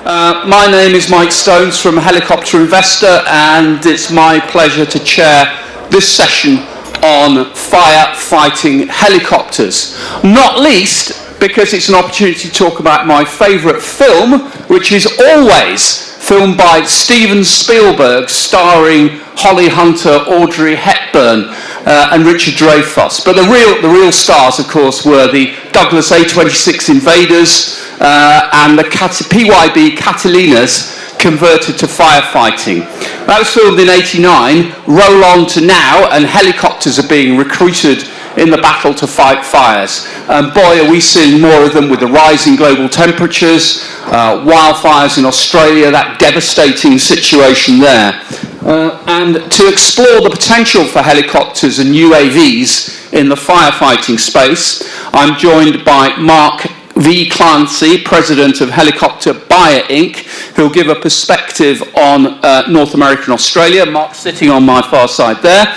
My name is Mike Stones from Helicopter Investor, and it's my pleasure to chair this session on firefighting helicopters. Not least because it's an opportunity to talk about my favourite film, which is Always, filmed by Steven Spielberg, starring Holly Hunter, Audrey Hepburn, and Richard Dreyfuss. But the real stars, of course, were the Douglas A-26 Invaders and the PYB Catalinas converted to firefighting. That was filmed in '89. Roll on to now, and helicopters are being recruited in the battle to fight fires. And boy, are we seeing more of them with the rising global temperatures, wildfires in Australia, that devastating situation there. And to explore the potential for helicopters and UAVs in the firefighting space, I'm joined by Mark V. Clancy, President of HelicopterBuyer Inc., who'll give a perspective on North America and Australia. Mark's sitting on my far side there.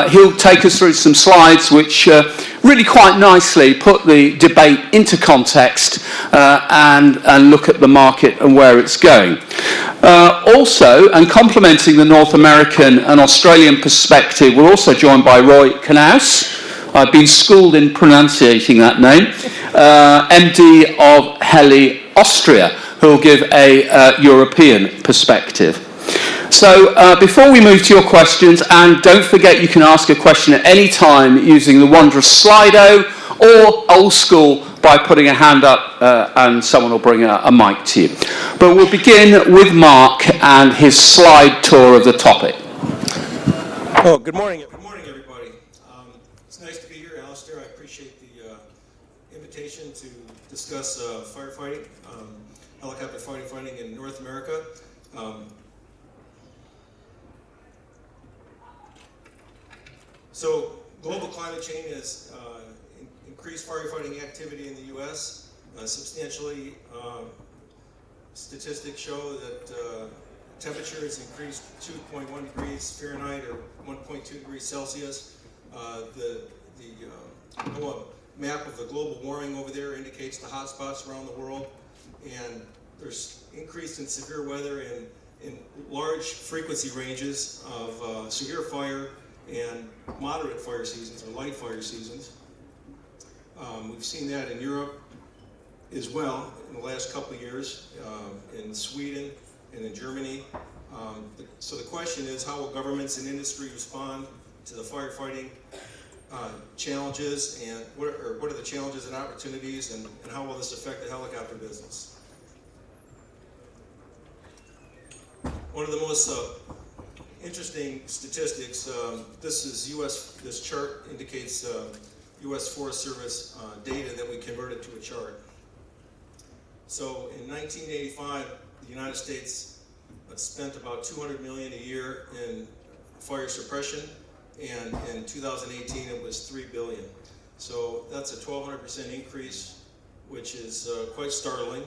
He'll take us through some slides which really quite nicely put the debate into context and look at the market and where it's going. Also, and complementing the North American and Australian perspective, we're also joined by Roy Knaus. I've been schooled in pronunciating that name, MD of Heli, Austria, who will give a European perspective. So before we move to your questions, and don't forget you can ask a question at any time using the wondrous Slido, or old school by putting a hand up and someone will bring a mic to you. But we'll begin with Mark and his slide tour of the topic. Oh, good morning. Good morning, everybody. It's nice to be here, Alistair. I appreciate the invitation to discuss firefighting, helicopter fighting in North America. So global climate change has increased firefighting activity in the U.S. Substantially. Statistics show that temperature has increased 2.1 degrees Fahrenheit or 1.2 degrees Celsius. The map of the global warming over there indicates the hot spots around the world, and there's increase in severe weather in large frequency ranges of severe fire and moderate fire seasons or light fire seasons. We've seen that in Europe as well in the last couple of years, in Sweden and in Germany. So the question is, how will governments and industry respond to the firefighting challenges, and what are the challenges and opportunities, and how will this affect the helicopter business? One of the most interesting statistics, this chart indicates U.S. Forest Service data that we converted to a chart. So in 1985, the United States spent about $200 million a year in fire suppression, and in 2018 it was $3 billion. So that's a 1,200% increase, which is quite startling.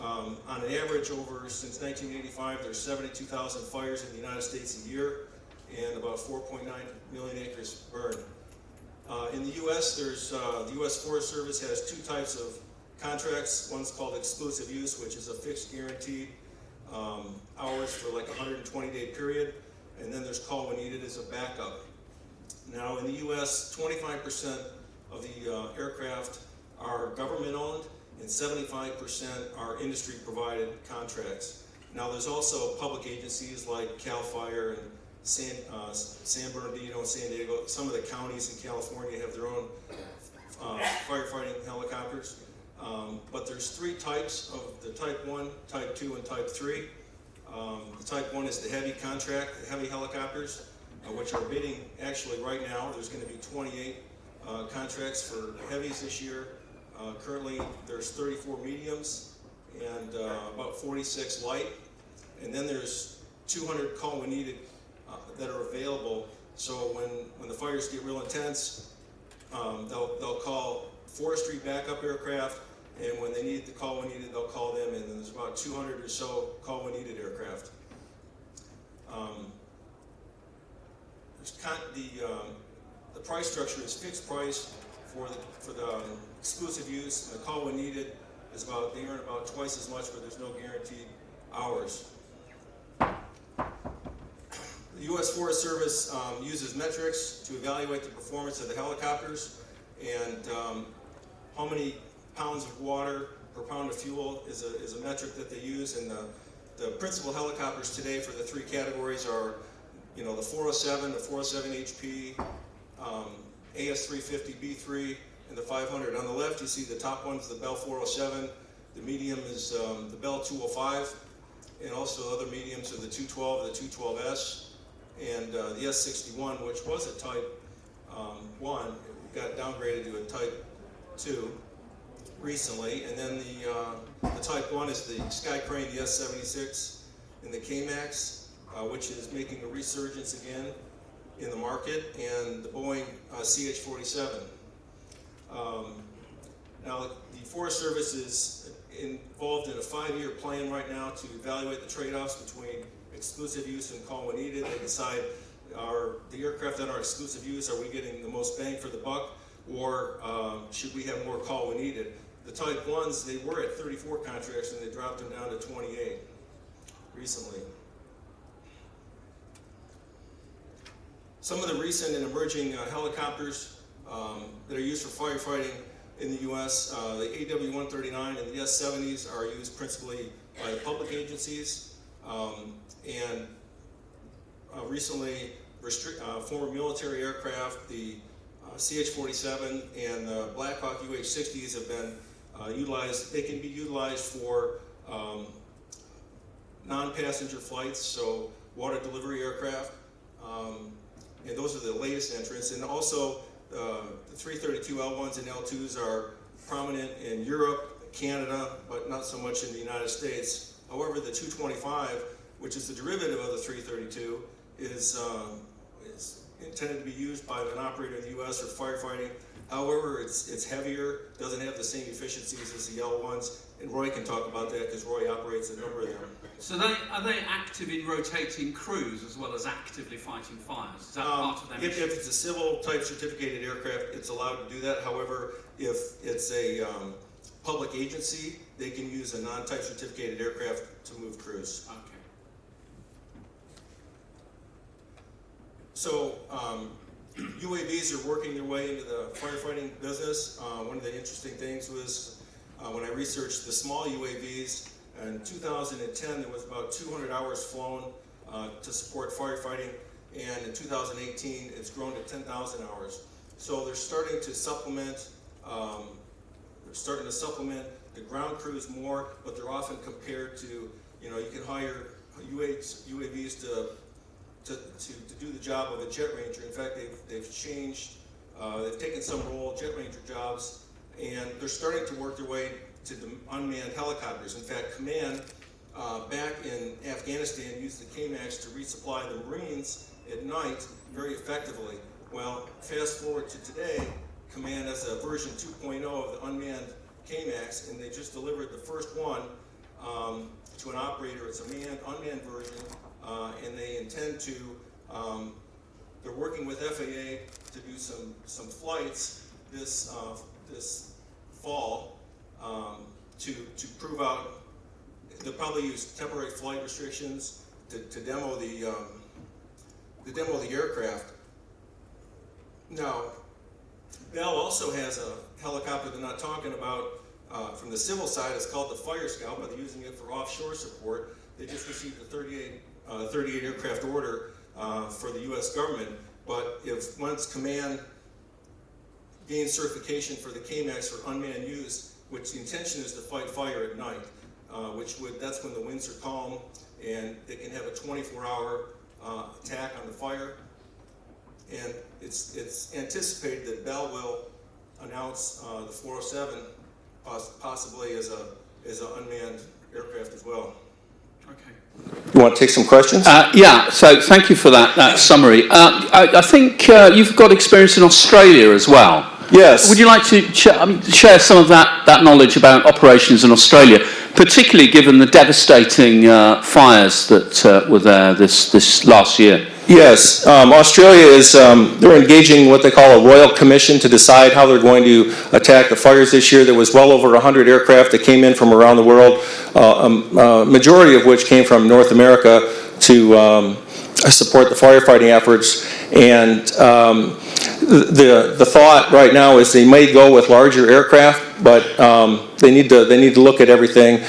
On an average since 1985, there's 72,000 fires in the United States a year, and about 4.9 million acres burned. In the U.S., the U.S. Forest Service has two types of contracts. One's called exclusive use, which is a fixed guaranteed hours for like a 120-day period, and then there's call when needed as a backup. Now in the U.S., 25% of the aircraft are government-owned, and 75% are industry-provided contracts. Now there's also public agencies like CAL FIRE and San Bernardino and San Diego. Some of the counties in California have their own firefighting helicopters. But there's three types of the Type 1, Type 2, and Type 3. The Type 1 is the heavy contract, the heavy helicopters, which are bidding actually right now. There's going to be 28 contracts for heavies this year. Currently, there's 34 mediums and about 46 light. And then there's 200 call when needed that are available. So when the fires get real intense, they'll call forestry backup aircraft, and when they need the call when needed, they'll call them, and then there's about 200 or so call when needed aircraft. The price structure is fixed price for the exclusive use. The call when needed they earn about twice as much, but there's no guaranteed hours. The U.S. Forest Service uses metrics to evaluate the performance of the helicopters, and how many pounds of water per pound of fuel is a metric that they use. And the principal helicopters today for the three categories are, the 407, the 407 HP, AS350B3, and the 500. On the left, you see the top one is the Bell 407. The medium is the Bell 205, and also other mediums are the 212, the 212S, and the S61, which was a Type 1, got downgraded to a Type 2 recently. And then the Type 1 is the Sky Crane, the S76, and the K-Max, which is making a resurgence again in the market, and the Boeing CH-47. Now, the Forest Service is involved in a 5-year plan right now to evaluate the trade-offs between exclusive use and call when needed. They decide, the aircraft that are exclusive use, are we getting the most bang for the buck, or should we have more call when needed? The Type 1s, they were at 34 contracts and they dropped them down to 28 recently. Some of the recent and emerging helicopters that are used for firefighting in the U.S., the AW-139 and the S-70s are used principally by the public agencies, and recently former military aircraft, the CH-47 and the Black Hawk UH-60s have been utilized. They can be utilized for non-passenger flights, so water delivery aircraft, and those are the latest entrants. And also the 332 L1s and L2s are prominent in Europe, Canada, but not so much in the United States. However, the 225, which is the derivative of the 332, is intended to be used by an operator in the U.S. for firefighting. However, it's heavier, doesn't have the same efficiencies as the L1s, and Roy can talk about that because Roy operates a number of them. So are they active in rotating crews as well as actively fighting fires? Is that part of their mission? If it's a civil type certificated aircraft, it's allowed to do that. However, if it's a public agency, they can use a non-type certificated aircraft to move crews. Okay. So UAVs are working their way into the firefighting business. One of the interesting things was when I researched the small UAVs, in 2010 there was about 200 hours flown to support firefighting, and in 2018 it's grown to 10,000 hours. So they're starting to supplement the ground crews more, but they're often compared to, you can hire UAVs to do the job of a jet ranger. In fact, they've changed, they've taken some jet ranger jobs, and they're starting to work their way to the unmanned helicopters. In fact, Command back in Afghanistan used the K-Max to resupply the Marines at night very effectively. Well, fast forward to today, Command has a version 2.0 of the unmanned K-Max, and they just delivered the first one to an operator. It's a unmanned version. And they intend to, they're working with FAA to do some flights this fall to prove out. They'll probably use temporary flight restrictions to demo the aircraft. Now, Bell also has a helicopter they're not talking about from the civil side. It's called the Fire Scout, but they're using it for offshore support. They just received a 38 aircraft order for the U.S. government, but once Command gains certification for the K-Max for unmanned use, which the intention is to fight fire at night, that's when the winds are calm and they can have a 24-hour attack on the fire. And it's anticipated that Bell will announce the 407 possibly as an unmanned aircraft as well. Okay. You want to take some questions? Yeah, so thank you for that summary. I think you've got experience in Australia as well. Yes. Would you like to share some of that knowledge about operations in Australia, particularly given the devastating fires that were there this last year? Yes, Australia is, they're engaging what they call a royal commission to decide how they're going to attack the fires this year. There was well over 100 aircraft that came in from around the world, majority of which came from North America to support the firefighting efforts. And the thought right now is they may go with larger aircraft, but they need to look at everything.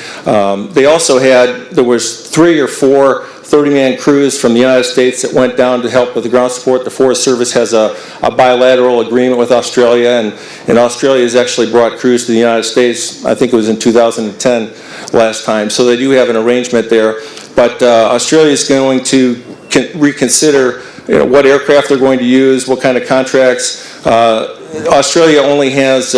They also there was 3 or 4 30-man crews from the United States that went down to help with the ground support. The Forest Service has a bilateral agreement with Australia, and Australia has actually brought crews to the United States. I think it was in 2010 last time. So they do have an arrangement there. But Australia is going to reconsider what aircraft they're going to use, what kind of contracts. Australia only has,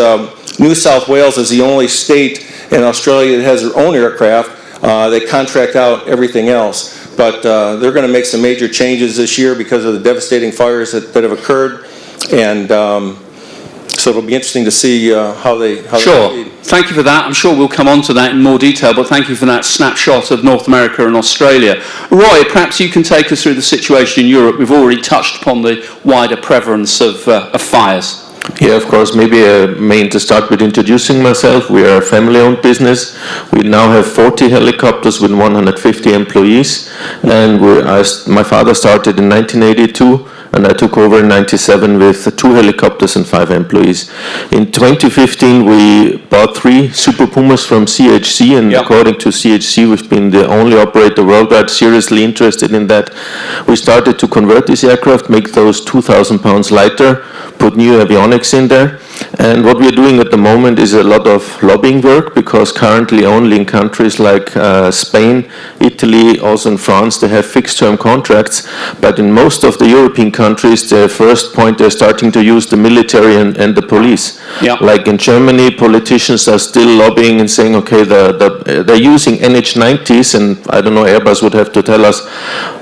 New South Wales is the only state in Australia that has their own aircraft. They contract out everything else. But they're going to make some major changes this year because of the devastating fires that have occurred. And so it'll be interesting to see how they Sure. Thank you for that. I'm sure we'll come on to that in more detail, but thank you for that snapshot of North America and Australia. Roy, perhaps you can take us through the situation in Europe. We've already touched upon the wider prevalence of fires. Yeah, of course. Maybe to start with introducing myself. We are a family-owned business. We now have 40 helicopters with 150 employees. And my father started in 1982, and I took over in 97 with 2 helicopters and 5 employees. In 2015, we bought 3 Super Pumas from CHC, and according to CHC, we've been the only operator worldwide seriously interested in that. We started to convert this aircraft, make those 2,000 pounds lighter, put new avionics in there. And what we're doing at the moment is a lot of lobbying work, because currently only in countries like Spain, Italy, also in France, they have fixed-term contracts. But in most of the European countries, the first point, they're starting to use the military and the police. Yeah. Like in Germany, politicians are still lobbying and saying, okay, they're using NH90s, and I don't know, Airbus would have to tell us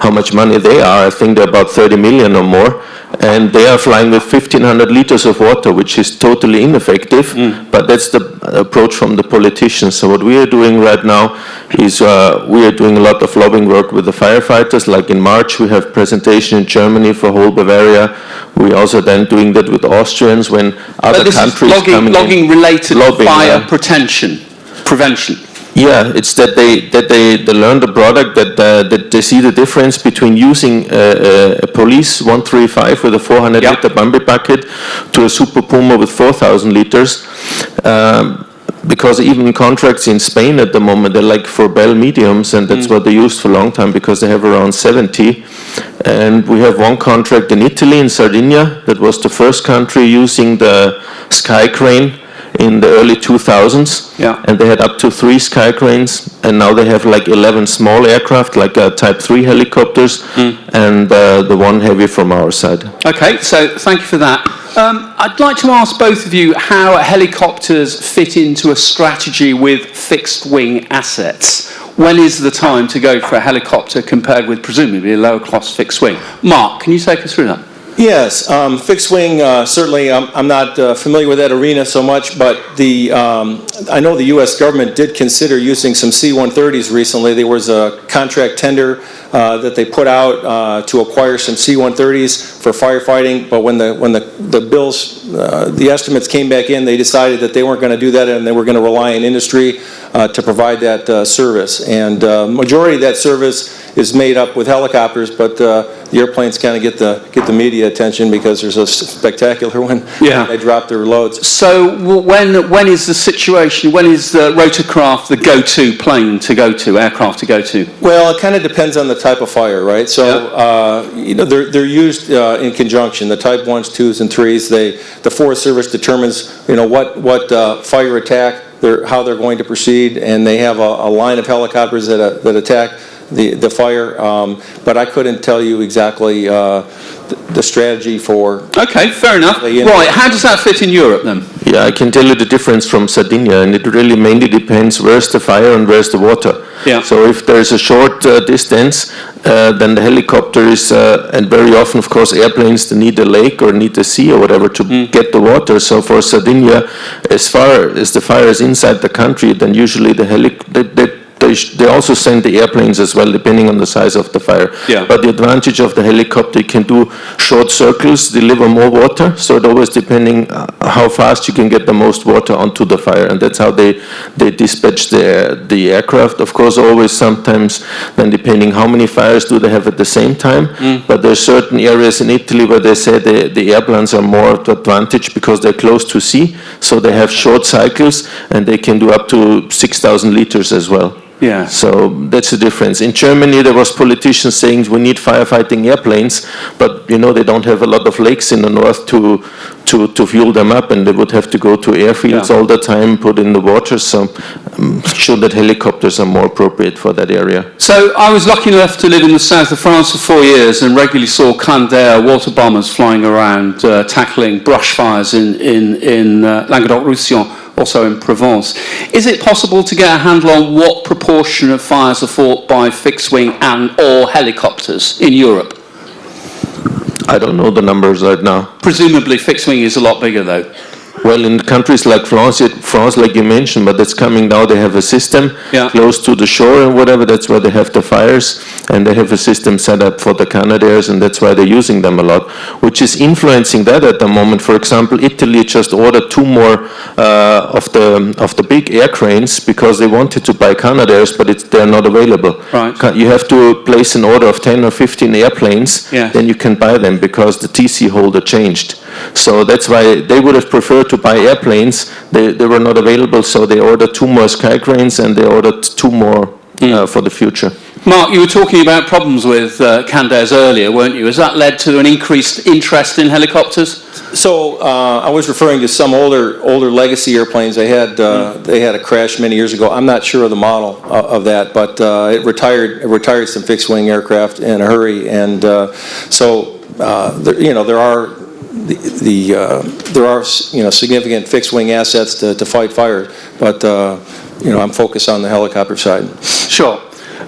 how much money they are. I think they're about 30 million or more. And they are flying with 1,500 liters of water, which is totally ineffective, but that's the approach from the politicians. So what we are doing right now is we are doing a lot of lobbying work with the firefighters. Like in March, we have presentation in Germany for whole Bavaria. We also then doing that with Austrians when other countries come in. Logging related to fire prevention. Yeah, it's that they learn the product, that they see the difference between using a police 135 with a 400 liter Bambi bucket to a Super Puma with 4,000 liters. Because even contracts in Spain at the moment, they're like for Bell mediums, and that's what they used for a long time, because they have around 70. And we have one contract in Italy, in Sardinia, that was the first country using the sky crane in the early 2000s, and they had up to 3 sky cranes, and now they have like 11 small aircraft, like Type 3 helicopters, and the 1 heavy from our side. Okay, so thank you for that. I'd like to ask both of you how helicopters fit into a strategy with fixed-wing assets. When is the time to go for a helicopter compared with presumably a lower-cost fixed-wing? Mark, can you take us through that? Yes, fixed wing, certainly I'm not familiar with that arena so much, but I know the U.S. government did consider using some C-130s recently. There was a contract tender that they put out to acquire some C-130s for firefighting, but when the bills, the estimates came back in, they decided that they weren't going to do that, and they were going to rely on industry to provide that service. And majority of that service is made up with helicopters, but the airplanes kind of get the media attention because there's a spectacular one. They drop their loads. So when is the situation? When is the rotorcraft the go-to plane to go to, aircraft to go to? Well, it kind of depends on the type of fire, right? So they're used in conjunction. The Type 1s, 2s, and 3s. The Forest Service determines what fire attack how they're going to proceed, and they have a line of helicopters that attack the fire, but I couldn't tell you exactly the strategy for... Okay, fair enough. Right, how does that fit in Europe then? Yeah, I can tell you the difference from Sardinia, and it really mainly depends where's the fire and where's the water. Yeah. So if there's a short distance, then the helicopter is, and very often, of course, airplanes, they need a lake or need the sea or whatever to get the water. So for Sardinia, as far as the fire is inside the country, then usually they they also send the airplanes as well, depending on the size of the fire. Yeah. But the advantage of the helicopter, you can do short circles, deliver more water, so it always depending how fast you can get the most water onto the fire, and that's how they dispatch the aircraft. Of course, always sometimes then depending how many fires do they have at the same time, but there's certain areas in Italy where they say the airplanes are more at advantage because they're close to sea, so they have short cycles and they can do up to 6,000 liters as well. Yeah. So that's the difference. In Germany, there was politicians saying we need firefighting airplanes, but you know they don't have a lot of lakes in the north to fuel them up, and they would have to go to airfields all the time, put in the water. So I'm sure that helicopters are more appropriate for that area. So I was lucky enough to live in the south of France for 4 years and regularly saw Canadair water bombers flying around tackling brush fires in Languedoc-Roussillon, also in Provence. Is it possible to get a handle on what proportion of fires are fought by fixed-wing and or helicopters in Europe? I don't know the numbers right now. Presumably fixed-wing is a lot bigger though. Well, in countries like France, like you mentioned, but that's coming now, they have a system close to the shore and whatever, that's where they have the fires, and they have a system set up for the Canadairs, and that's why they're using them a lot, which is influencing that at the moment. For example, Italy just ordered 2 more of the big air cranes because they wanted to buy Canadairs, but they're not available. Right. You have to place an order of 10 or 15 airplanes, then you can buy them because the TC holder changed. So that's why they would have preferred to buy airplanes. They were not available, so they ordered 2 more sky cranes and they ordered 2 more for the future. Mark, you were talking about problems with Candairs earlier, weren't you? Has that led to an increased interest in helicopters? So I was referring to some older legacy airplanes. They had a crash many years ago. I'm not sure of the model of that, but it retired some fixed wing aircraft in a hurry, and there are significant fixed wing assets to fight fires, but I'm focused on the helicopter side. Sure.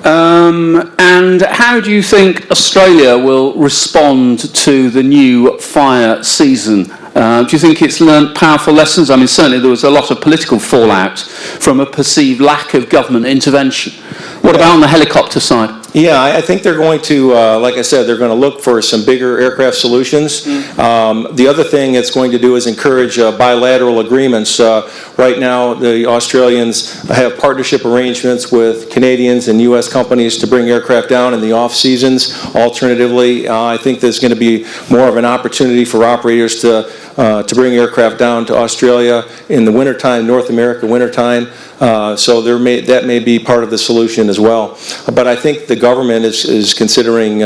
And how do you think Australia will respond to the new fire season? Do you think it's learnt powerful lessons? I mean, certainly there was a lot of political fallout from a perceived lack of government intervention. What about on the helicopter side? Yeah, I think they're going to, like I said, they're going to look for some bigger aircraft solutions. The other thing it's going to do is encourage bilateral agreements. Right now, the Australians have partnership arrangements with Canadians and U.S. companies to bring aircraft down in the off seasons. Alternatively, I think there's going to be more of an opportunity for operators to bring aircraft down to Australia in the wintertime, North America wintertime. So that may be part of the solution as well. But I think the government is considering,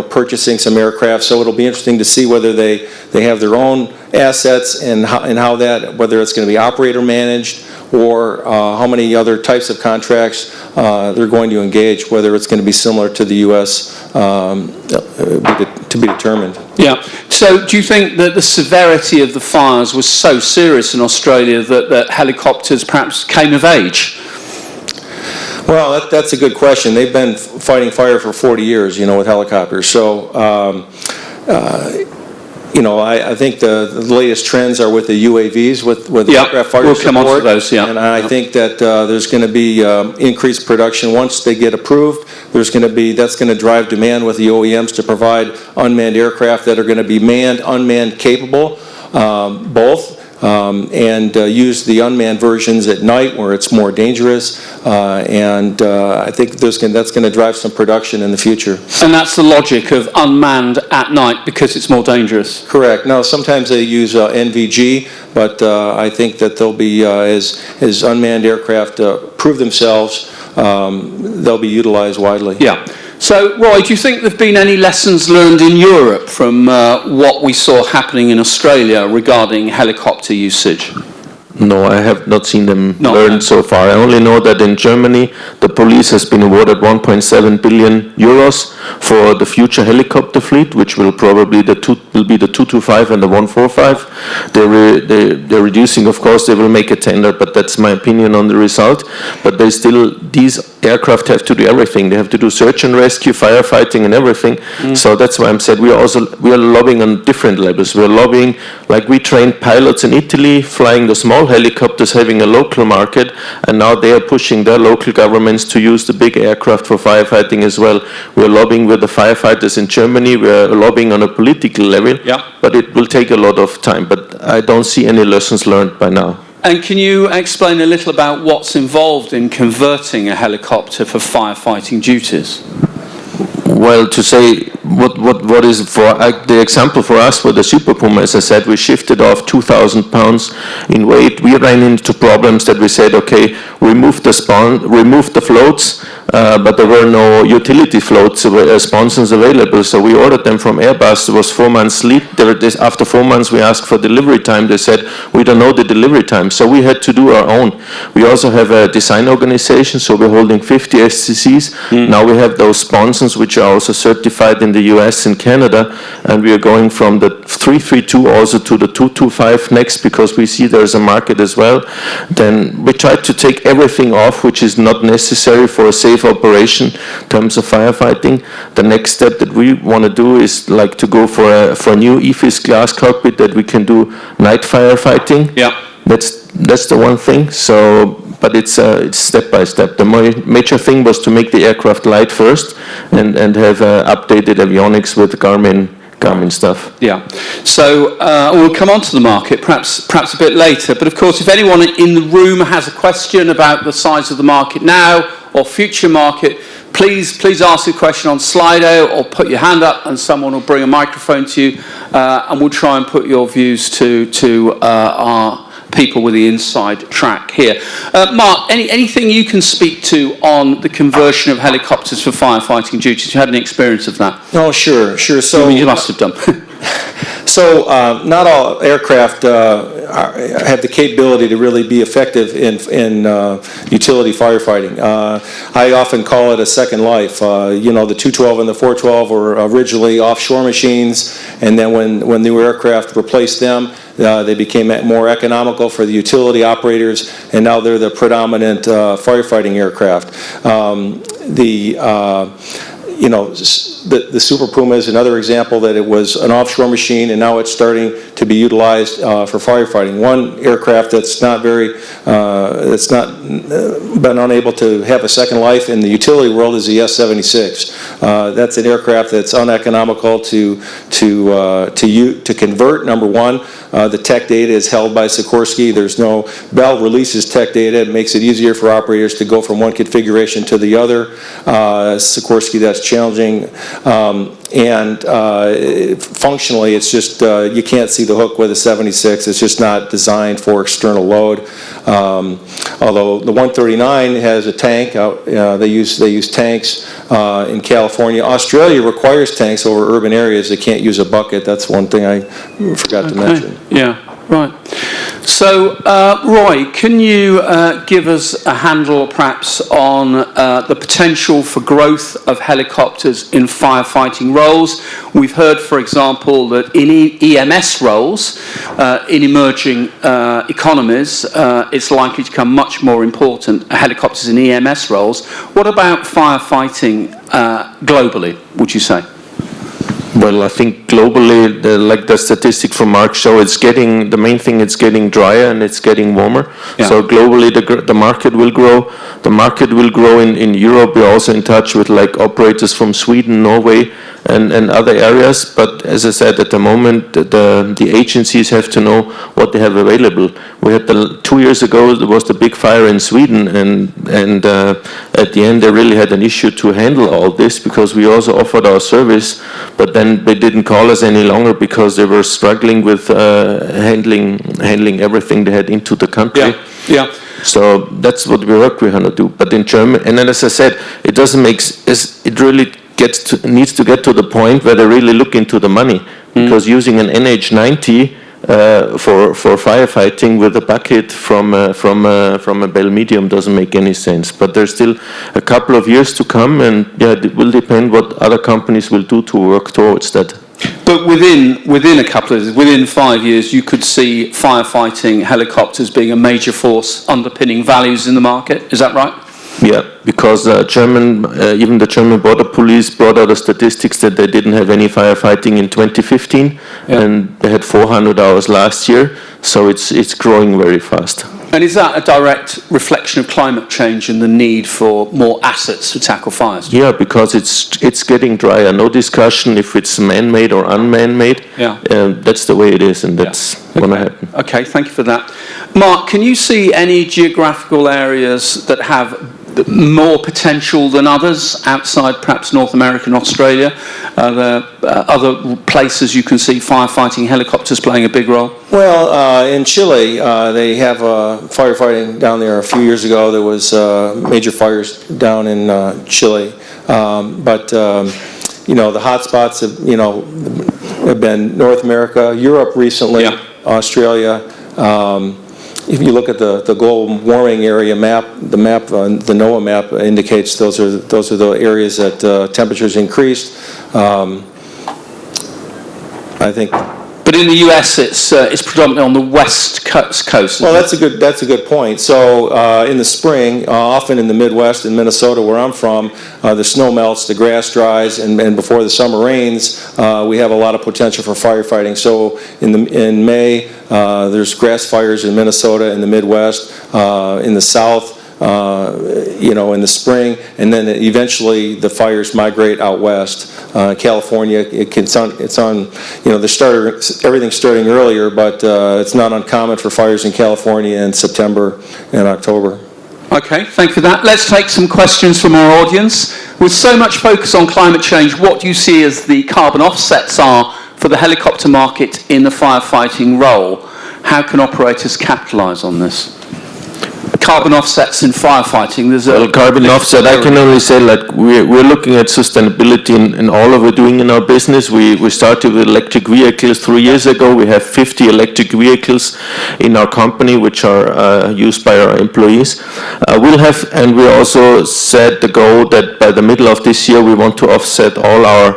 purchasing some aircraft. So it'll be interesting to see whether they have their own assets and how that, whether it's going to be operator managed or how many other types of contracts they're going to engage, whether it's going to be similar to the U.S. To be determined. Yeah. So do you think that the severity of the fires was so serious in Australia that helicopters perhaps came of age? Well, that's a good question. They've been fighting fire for 40 years, with helicopters. So, I think the latest trends are with the UAVs, with aircraft fire we'll support. come on to those, And I think that there's going to be increased production once they get approved. That's going to drive demand with the OEMs to provide unmanned aircraft that are going to be manned, unmanned capable, both. And use the unmanned versions at night where it's more dangerous, I think that's going to drive some production in the future. And that's the logic of unmanned at night because it's more dangerous? Correct. Now, sometimes they use NVG, but I think that they'll be, as unmanned aircraft prove themselves, they'll be utilized widely. Yeah. So, Roy, do you think there have been any lessons learned in Europe from what we saw happening in Australia regarding helicopter usage? No, I have not seen them learn so far. I only know that in Germany, the police has been awarded 1.7 billion euros for the future helicopter fleet, which will probably be the 225 and the 145. They're reducing, of course, they will make a tender, but that's my opinion on the result. But these aircraft have to do everything. They have to do search and rescue, firefighting, and everything. So that's why I'm said we are lobbying on different levels. We're lobbying, like we trained pilots in Italy, flying the small helicopters, having a local market, and now they are pushing their local governments to use the big aircraft for firefighting as well. We're lobbying with the firefighters in Germany. We're lobbying on a political level, but it will take a lot of time. But I don't see any lessons learned by now. And can you explain a little about what's involved in converting a helicopter for firefighting duties? Well, to say what is for the example for us for the Super Puma, as I said, we shifted off 2,000 pounds in weight. We ran into problems that we said, okay, remove the floats, but there were no utility floats sponsons available. So we ordered them from Airbus. There was 4 months lead. After 4 months, we asked for delivery time. They said we don't know the delivery time. So we had to do our own. We also have a design organization, so we're holding 50 SCCs. Now we have those sponsons which are also certified in the US and Canada, and we are going from the 332 also to the 225 next, because we see there's a market as well. Then we try to take everything off which is not necessary for a safe operation in terms of firefighting. The next step that we want to do is like to go for a new EFIS glass cockpit that we can do night firefighting. Yeah. That's the one thing. So, but it's step by step. The major thing was to make the aircraft light first, and have updated avionics with Garmin stuff. Yeah. So we'll come on to the market perhaps a bit later. But of course, if anyone in the room has a question about the size of the market now or future market, please ask a question on Slido or put your hand up, and someone will bring a microphone to you, and we'll try and put your views to our people with the inside track here. Mark, anything you can speak to on the conversion of helicopters for firefighting duties? Have you had any experience of that? Oh, sure. So you must have done. So not all aircraft have the capability to really be effective in utility firefighting. I often call it a second life. The 212 and the 412 were originally offshore machines, and then when new aircraft replaced them, they became more economical for the utility operators, and now they're the predominant firefighting aircraft. The Super Puma is another example that it was an offshore machine, and now it's starting to be utilized for firefighting. One aircraft that's not been unable to have a second life in the utility world is the S-76. That's an aircraft that's uneconomical to convert. Number one, the tech data is held by Sikorsky. Bell releases tech data. It makes it easier for operators to go from one configuration to the other. Sikorsky, that's challenging. Functionally, it's just you can't see the hook with a 76. It's just not designed for external load. Although the 139 has a tank, they use tanks in California. Australia requires tanks over urban areas. They can't use a bucket. That's one thing I forgot to mention. Yeah, right. So, Roy, can you give us a handle perhaps on the potential for growth of helicopters in firefighting roles? We've heard, for example, that in EMS roles, in emerging economies, it's likely to become much more important, helicopters in EMS roles. What about firefighting globally, would you say? Well, I think globally, like the statistic from Mark show, the main thing, it's getting drier and it's getting warmer. Yeah. So globally, the market will grow. The market will grow in Europe. We're also in touch with like operators from Sweden, Norway, and other areas. But as I said, at the moment, the agencies have to know what they have available. We had 2 years ago, there was the big fire in Sweden, and at the end, they really had an issue to handle all this, because we also offered our service, but then they didn't call us any longer because they were struggling with handling everything they had into the country. Yeah. Yeah. So that's what we're going to do. But in Germany, and then as I said, it doesn't make. It really needs to get to the point where they really look into the money, because using an NH90 for firefighting with a bucket from a Bell Medium doesn't make any sense. But there's still a couple of years to come, and yeah, it will depend what other companies will do to work towards that. But within a couple of years, within 5 years, you could see firefighting helicopters being a major force underpinning values in the market. Is that right? Yeah, because even the German border police brought out the statistics that they didn't have any firefighting in 2015, and they had 400 hours last year, so it's growing very fast. And is that a direct reflection of climate change and the need for more assets to tackle fires? Yeah, because it's getting drier. No discussion if it's man-made or unman-made. Yeah. That's the way it is, and that's going to happen. Okay, thank you for that. Mark, can you see any geographical areas that have more potential than others outside perhaps North America and Australia? Are there other places you can see firefighting helicopters playing a big role? Well, in Chile, they have firefighting down there. A few years ago, there was major fires down in Chile. The hot spots have been North America, Europe recently, Australia. If you look at the global warming area map, the NOAA map indicates those are the areas that temperatures increased. I think. But in the US, it's predominantly on the west coast. Well, that's a good point. So in the spring, often in the Midwest, in Minnesota, where I'm from, the snow melts, the grass dries, and before the summer rains, we have a lot of potential for firefighting. So in May, there's grass fires in Minnesota, in the Midwest, in the South. In the spring, and then eventually the fires migrate out west. California, it's on. Everything's starting earlier, but it's not uncommon for fires in California in September and October. Okay, thank you for that. Let's take some questions from our audience. With so much focus on climate change, what do you see as the carbon offsets are for the helicopter market in the firefighting role? How can operators capitalise on this? Carbon offsets in firefighting. Carbon offset, I can only say we're looking at sustainability in all of we're doing in our business. We started with electric vehicles 3 years ago. We have 50 electric vehicles in our company which are used by our employees. And we also set the goal that by the middle of this year we want to offset all our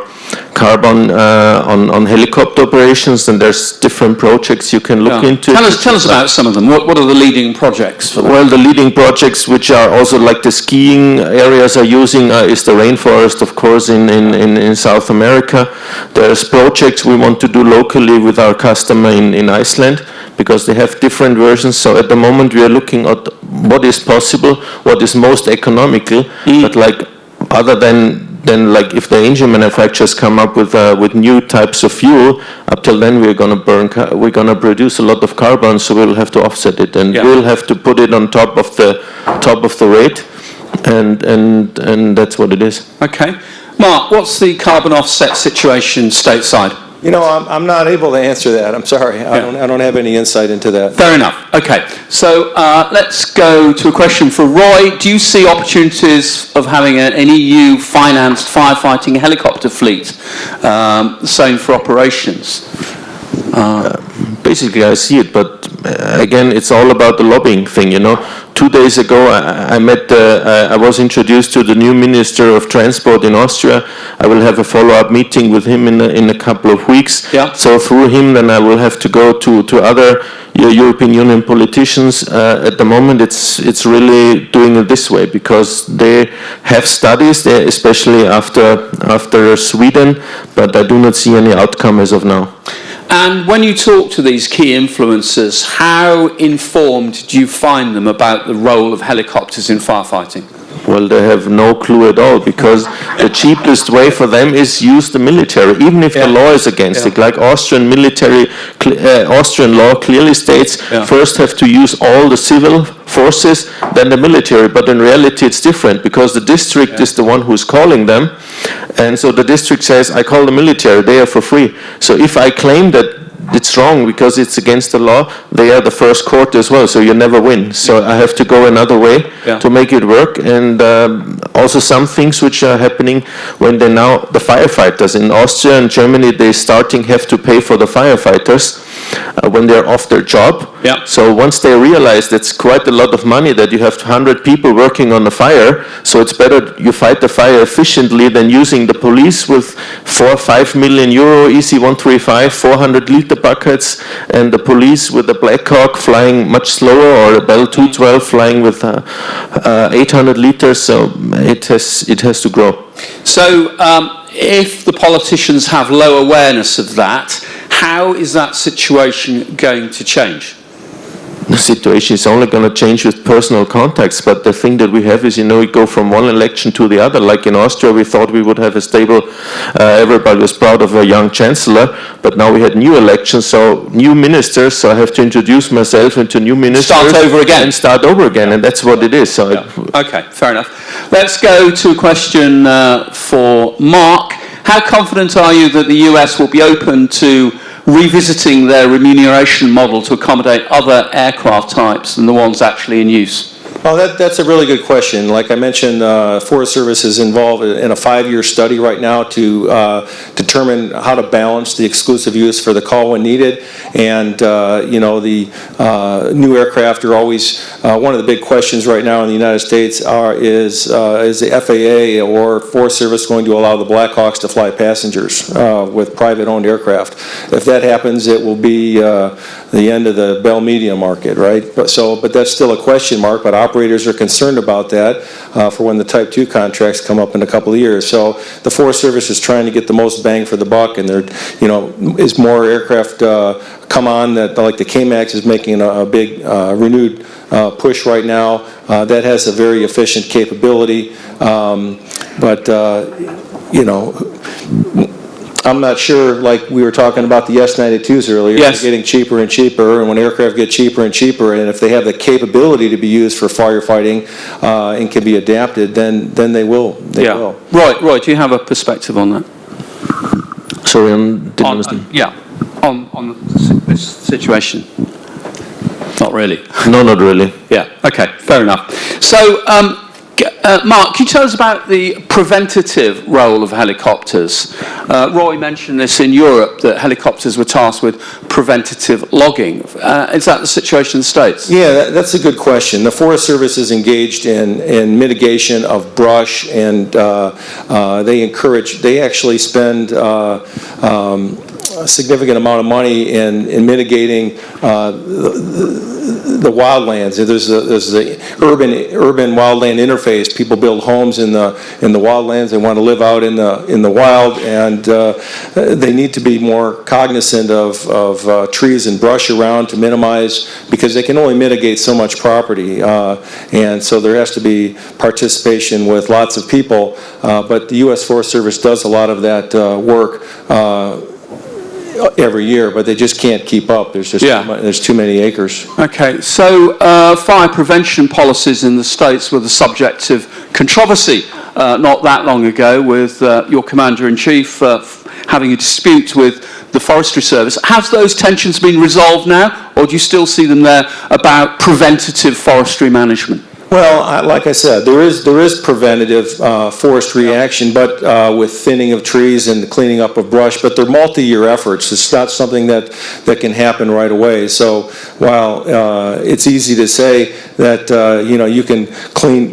carbon on helicopter operations, and there's different projects you can look into. Tell us about some of them. What are the leading projects for that? Well, the leading projects, which are also like the skiing areas are using, is the rainforest, of course, in South America. There's projects we want to do locally with our customer in Iceland, because they have different versions. So at the moment we are looking at what is possible, what is most economical, but other than if the engine manufacturers come up with new types of fuel, up till then we're going to produce a lot of carbon, so we'll have to offset it, and we'll have to put it on top of the rate, and that's what it is. Okay, Mark, what's the carbon offset situation stateside? I'm not able to answer that. I'm sorry. I don't have any insight into that. Fair enough. Okay. So let's go to a question for Roy. Do you see opportunities of having an EU-financed firefighting helicopter fleet? Same for operations. Basically, I see it, but again, it's all about the lobbying thing, 2 days ago, I was introduced to the new Minister of Transport in Austria. I will have a follow-up meeting with him in a couple of weeks. Yeah. So through him, then I will have to go to other European Union politicians. At the moment, it's really doing it this way, because they have studies, especially after Sweden, but I do not see any outcome as of now. And when you talk to these key influencers, how informed do you find them about the role of helicopters in firefighting? Well, they have no clue at all, because the cheapest way for them is use the military, even if the law is against it. Like Austrian law clearly states, first have to use all the civil forces, then the military. But in reality, it's different, because the district is the one who's calling them. And so the district says, I call the military, they are for free. So if I claim that it's wrong because it's against the law, they are the first court as well, so you never win. So I have to go another way to make it work. And also some things which are happening when the firefighters in Austria and Germany, they have to pay for the firefighters. when they're off their job. Yeah. So once they realize that's quite a lot of money, that you have 100 people working on a fire, so it's better you fight the fire efficiently than using the police with 4 or 5 million euro EC-135, 400-liter buckets, and the police with a Black Hawk flying much slower, or a Bell 212 flying with 800 liters. So it has to grow. So if the politicians have low awareness of that, how is that situation going to change? The situation is only going to change with personal contacts, but the thing that we have is, we go from one election to the other. Like in Austria, we thought we would have a stable, everybody was proud of a young chancellor, but now we had new elections, so new ministers, so I have to introduce myself into new ministers. Start over again. And start over again, and that's what it is. So Okay, fair enough. Let's go to a question for Mark. How confident are you that the US will be open to revisiting their remuneration model to accommodate other aircraft types than the ones actually in use? Well, that's a really good question. Like I mentioned, Forest Service is involved in a 5-year study right now to determine how to balance the exclusive use for the call when needed. And, the new aircraft are always, one of the big questions right now in the United States is the FAA or Forest Service going to allow the Black Hawks to fly passengers with private-owned aircraft? If that happens, it will be the end of the Bell Media market, right? But that's still a question mark, but operators are concerned about that for when the Type 2 contracts come up in a couple of years. So the Forest Service is trying to get the most bang for the buck, and as more aircraft come on, that like the K-MAX is making a big renewed push right now. That has a very efficient capability, I'm not sure, like we were talking about the S-92s earlier, yes. They're getting cheaper and cheaper, and when aircraft get cheaper and cheaper, and if they have the capability to be used for firefighting and can be adapted, then they will. They will. Roy, do you have a perspective on that? Sorry, didn't understand. On this situation. Not really. No, not really. Yeah, okay, fair enough. So, Mark, can you tell us about the preventative role of helicopters? Roy mentioned this in Europe, that helicopters were tasked with preventative logging. Is that the situation in the States? Yeah, that's a good question. The Forest Service is engaged in mitigation of brush, and they actually spend a significant amount of money in mitigating the wildlands. There's the urban wildland interface. People build homes in the wildlands. They want to live out in the wild, and they need to be more cognizant of trees and brush around to minimize, because they can only mitigate so much property, and so there has to be participation with lots of people. But the U.S. Forest Service does a lot of that work every year, but they just can't keep up. There's just there's too many acres. Okay, so fire prevention policies in the States were the subject of controversy not that long ago, with your Commander-in-Chief having a dispute with the Forestry Service. Have those tensions been resolved now, or do you still see them there about preventative forestry management? Well, like I said, there is preventative forestry action, but with thinning of trees and cleaning up of brush. But they're multi-year efforts. It's not something that can happen right away. So while it's easy to say that you can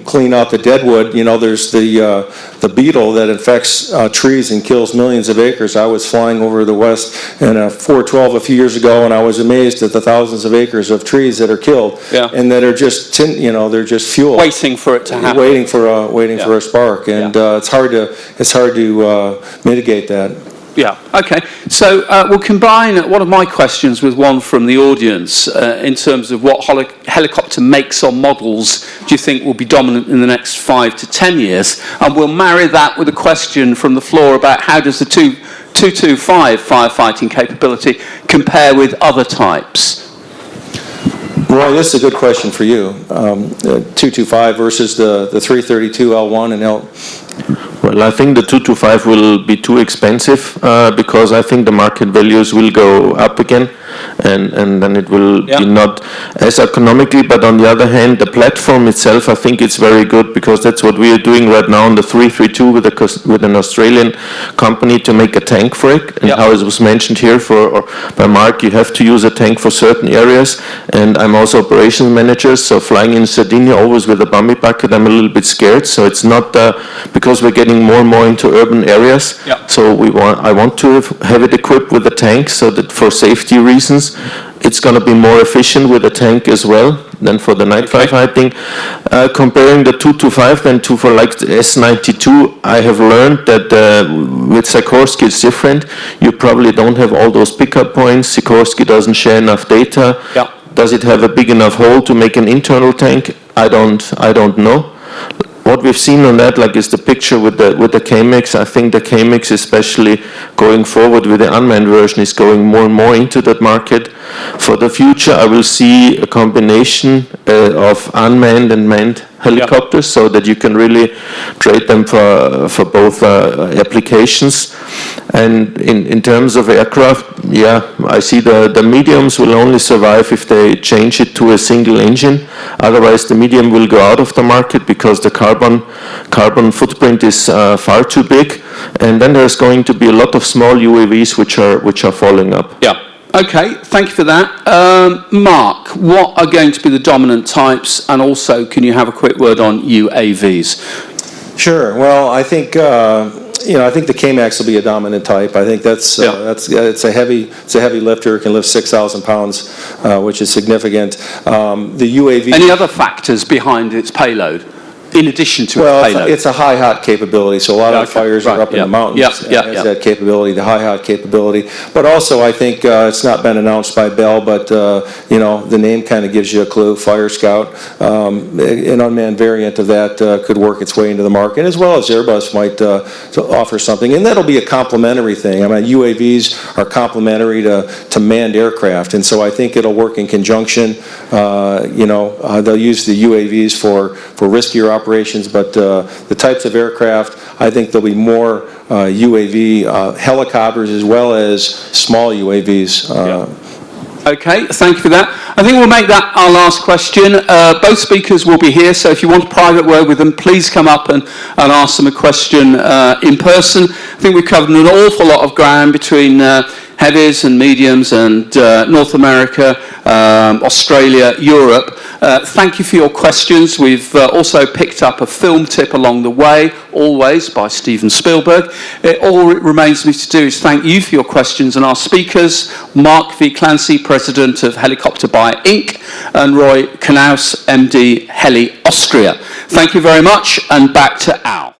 clean out the deadwood, there's the beetle that infects trees and kills millions of acres. I was flying over the west in a 412 a few years ago, and I was amazed at the thousands of acres of trees that are killed, and that are just they're just fuel, waiting for it to happen, waiting for a spark, and it's hard to mitigate that. Yeah, okay. So we'll combine one of my questions with one from the audience in terms of what helicopter makes or models do you think will be dominant in the next 5 to 10 years? And we'll marry that with a question from the floor about how does the 225 firefighting capability compare with other types? Roy, this is a good question for you. 225 versus the 332 L1 and L. Well, I think the 225 will be too expensive because I think the market values will go up again. and then it will be not as economically. But on the other hand, the platform itself, I think it's very good, because that's what we are doing right now on the 332 with an Australian company to make a tank for it. And how it was mentioned here by Mark, you have to use a tank for certain areas. And I'm also operations manager, so flying in Sardinia always with a bummy bucket, I'm a little bit scared. So it's not because we're getting more and more into urban areas. So I want to have it equipped with a tank, so that for safety reasons, it's going to be more efficient with a tank as well than for the night firefighting. Comparing the 225 then to for like the S92, I have learned that with Sikorsky it's different. You probably don't have all those pickup points. Sikorsky doesn't share enough data. Does it have a big enough hole to make an internal tank? I don't know. What we've seen on that, like, is the picture with the K-Mix. I think the K-Mix, especially going forward with the unmanned version, is going more and more into that market. For the future, I will see a combination of unmanned and manned helicopters, so that you can really trade them for both applications. And in terms of aircraft, I see the mediums will only survive if they change it to a single engine. Otherwise, the medium will go out of the market, because the carbon footprint is far too big. And then there's going to be a lot of small UAVs which are falling up. Okay, thank you for that. Mark, what are going to be the dominant types, and also can you have a quick word on UAVs? Sure. Well, I think I think the K-Max will be a dominant type. I think it's a heavy lifter. It can lift 6,000 pounds, which is significant. The UAV. Any other factors behind its payload? In addition to its payload? It's a high hot capability, so a lot of the fires are up in the mountains. It has that capability, the high hot capability. But also, I think it's not been announced by Bell, but the name kind of gives you a clue. Fire Scout, an unmanned variant of that could work its way into the market, as well as Airbus might offer something, and that'll be a complementary thing. I mean, UAVs are complementary to manned aircraft, and so I think it'll work in conjunction. They'll use the UAVs for riskier operations, but the types of aircraft, I think there'll be more UAV helicopters as well as small UAVs. Okay, thank you for that. I think we'll make that our last question. Both speakers will be here, so if you want a private word with them, please come up and ask them a question in person. I think we've covered an awful lot of ground between heavies and mediums and North America, Australia, Europe. Thank you for your questions. We've also picked up a film tip along the way, always by Steven Spielberg. All it remains me to do is thank you for your questions, and our speakers, Mark V. Clancy, President of HelicopterBuyer Inc., and Roy Knaus, MD, Heli, Austria. Thank you very much, and back to Al.